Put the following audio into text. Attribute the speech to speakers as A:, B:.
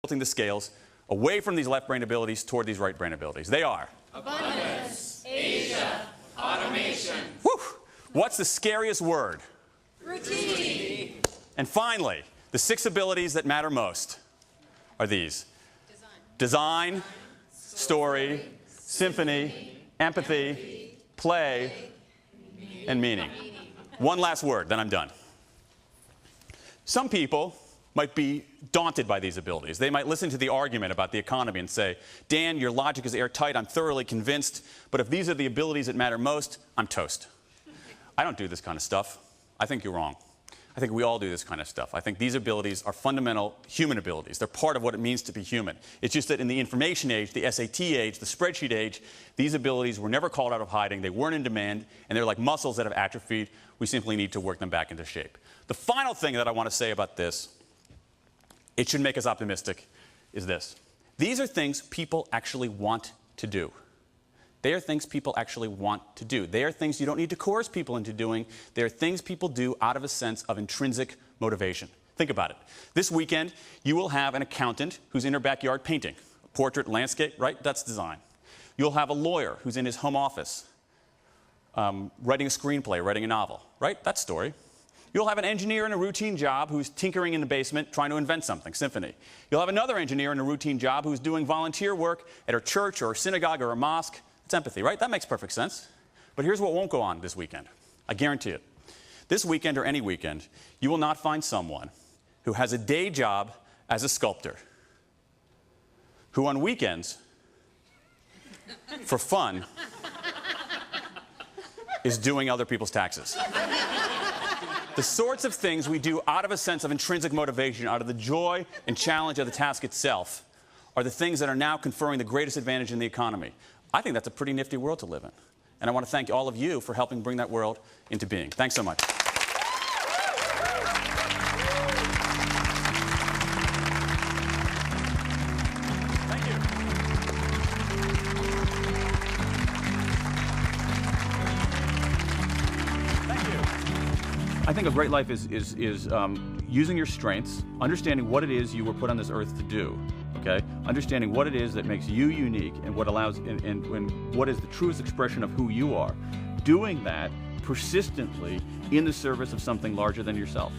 A: tilting the scales away from these left brain abilities toward these right brain abilities. They are
B: abundance, Asia, automation.
A: Whew. What's the scariest word?
B: Routine.
A: And finally, the 6 abilities that matter most are these. Design, story, symphony, empathy, play, and meaning. One last word, then I'm done. Some people might be daunted by these abilities. They might listen to the argument about the economy and say, Dan, your logic is airtight, I'm thoroughly convinced, but if these are the abilities that matter most, I'm toast. I don't do this kind of stuff. I think you're wrong. I think we all do this kind of stuff. I think these abilities are fundamental human abilities. They're part of what it means to be human. It's just that in the information age, the SAT age, the spreadsheet age, these abilities were never called out of hiding. They weren't in demand, and they're like muscles that have atrophied. We simply need to work them back into shape. The final thing that I want to say about this, it should make us optimistic, is this. These are things people actually want to do. They are things people actually want to do. They are things you don't need to coerce people into doing. They are things people do out of a sense of intrinsic motivation. Think about it. This weekend, you will have an accountant who's in her backyard painting. A portrait, landscape, right? That's design. You'll have a lawyer who's in his home office writing a screenplay, writing a novel, right? That's story. You'll have an engineer in a routine job who's tinkering in the basement trying to invent something, symphony. You'll have another engineer in a routine job who's doing volunteer work at her church or a synagogue or a mosque. It's empathy, right? That makes perfect sense. But here's what won't go on this weekend. I guarantee it. This weekend or any weekend, you will not find someone who has a day job as a sculptor, who on weekends, for fun, is doing other people's taxes. The sorts of things we do out of a sense of intrinsic motivation, out of the joy and challenge of the task itself, are the things that are now conferring the greatest advantage in the economy. I think that's a pretty nifty world to live in. And I want to thank all of you for helping bring that world into being. Thanks so much. Thank you. Thank you. I think a great life is using your strengths, understanding what it is you were put on this earth to do. Okay? Understanding what it is that makes you unique and what allows and what is the truest expression of who you are. Doing that persistently in the service of something larger than yourself.